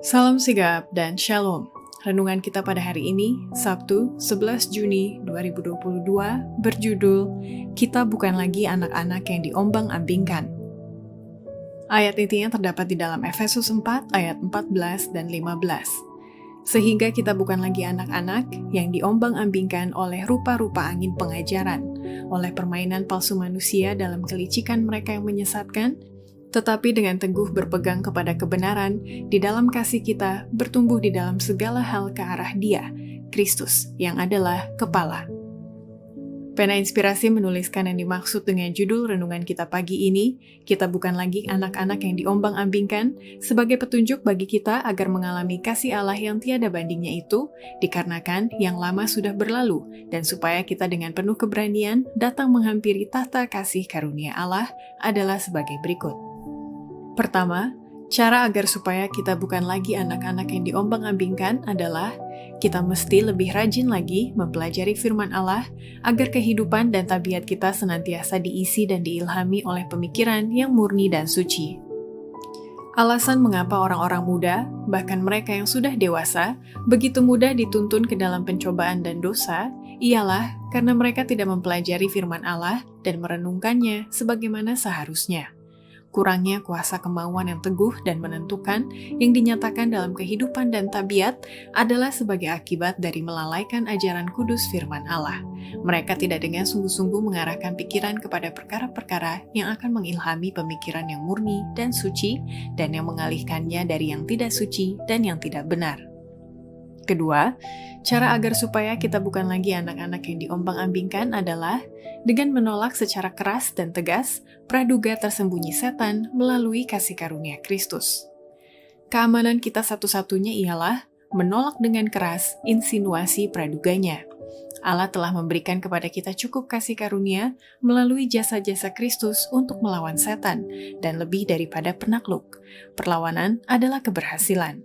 Salam sigap dan shalom. Renungan kita pada hari ini, Sabtu 11 Juni 2022, berjudul Kita Bukan Lagi Anak-anak yang Diombang-ambingkan. Ayat intinya terdapat di dalam Efesus 4 ayat 14 dan 15. Sehingga kita bukan lagi anak-anak yang diombang-ambingkan oleh rupa-rupa angin pengajaran, oleh permainan palsu manusia dalam kelicikan mereka yang menyesatkan, tetapi dengan teguh berpegang kepada kebenaran, di dalam kasih kita bertumbuh di dalam segala hal ke arah Dia, Kristus, yang adalah Kepala. Pena Inspirasi menuliskan yang dimaksud dengan judul renungan kita pagi ini, kita bukan lagi anak-anak yang diombang-ambingkan, sebagai petunjuk bagi kita agar mengalami kasih Allah yang tiada bandingnya itu, dikarenakan yang lama sudah berlalu, dan supaya kita dengan penuh keberanian datang menghampiri tahta kasih karunia Allah adalah sebagai berikut. Pertama, cara agar supaya kita bukan lagi anak-anak yang diombang-ambingkan adalah kita mesti lebih rajin lagi mempelajari firman Allah agar kehidupan dan tabiat kita senantiasa diisi dan diilhami oleh pemikiran yang murni dan suci. Alasan mengapa orang-orang muda, bahkan mereka yang sudah dewasa, begitu mudah dituntun ke dalam pencobaan dan dosa, ialah karena mereka tidak mempelajari firman Allah dan merenungkannya sebagaimana seharusnya. Kurangnya kuasa kemauan yang teguh dan menentukan yang dinyatakan dalam kehidupan dan tabiat adalah sebagai akibat dari melalaikan ajaran kudus firman Allah. Mereka tidak dengan sungguh-sungguh mengarahkan pikiran kepada perkara-perkara yang akan mengilhami pemikiran yang murni dan suci, dan yang mengalihkannya dari yang tidak suci dan yang tidak benar. Kedua, cara agar supaya kita bukan lagi anak-anak yang diombang-ambingkan adalah dengan menolak secara keras dan tegas praduga tersembunyi setan melalui kasih karunia Kristus. Keamanan kita satu-satunya ialah menolak dengan keras insinuasi praduganya. Allah telah memberikan kepada kita cukup kasih karunia melalui jasa-jasa Kristus untuk melawan setan, dan lebih daripada penakluk. Perlawanan adalah keberhasilan.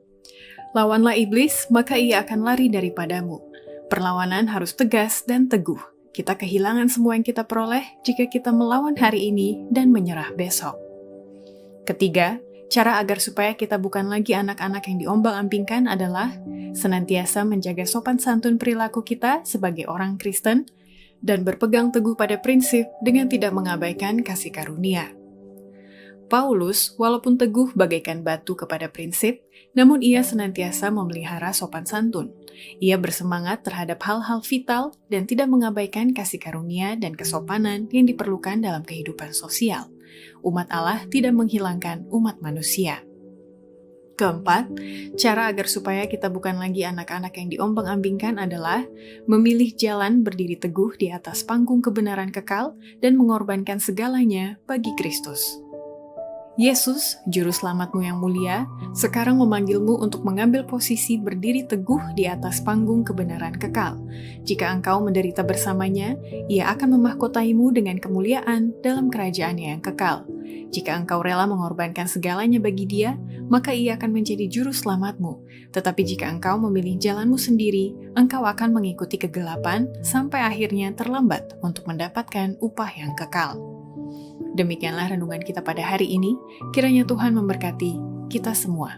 Lawanlah iblis, maka ia akan lari daripadamu. Perlawanan harus tegas dan teguh. Kita kehilangan semua yang kita peroleh jika kita melawan hari ini dan menyerah besok. Ketiga, cara agar supaya kita bukan lagi anak-anak yang diombang-ambingkan adalah senantiasa menjaga sopan santun perilaku kita sebagai orang Kristen dan berpegang teguh pada prinsip dengan tidak mengabaikan kasih karunia. Paulus, walaupun teguh bagaikan batu kepada prinsip, namun ia senantiasa memelihara sopan santun. Ia bersemangat terhadap hal-hal vital dan tidak mengabaikan kasih karunia dan kesopanan yang diperlukan dalam kehidupan sosial. Umat Allah tidak menghilangkan umat manusia. Keempat, cara agar supaya kita bukan lagi anak-anak yang diombang-ambingkan adalah memilih jalan berdiri teguh di atas panggung kebenaran kekal dan mengorbankan segalanya bagi Kristus. Yesus, Juru Selamatmu yang mulia, sekarang memanggilmu untuk mengambil posisi berdiri teguh di atas panggung kebenaran kekal. Jika engkau menderita bersamanya, Ia akan memahkotaimu dengan kemuliaan dalam kerajaan-Nya yang kekal. Jika engkau rela mengorbankan segalanya bagi Dia, maka Ia akan menjadi Juru Selamatmu. Tetapi jika engkau memilih jalanmu sendiri, engkau akan mengikuti kegelapan sampai akhirnya terlambat untuk mendapatkan upah yang kekal. Demikianlah renungan kita pada hari ini. Kiranya Tuhan memberkati kita semua.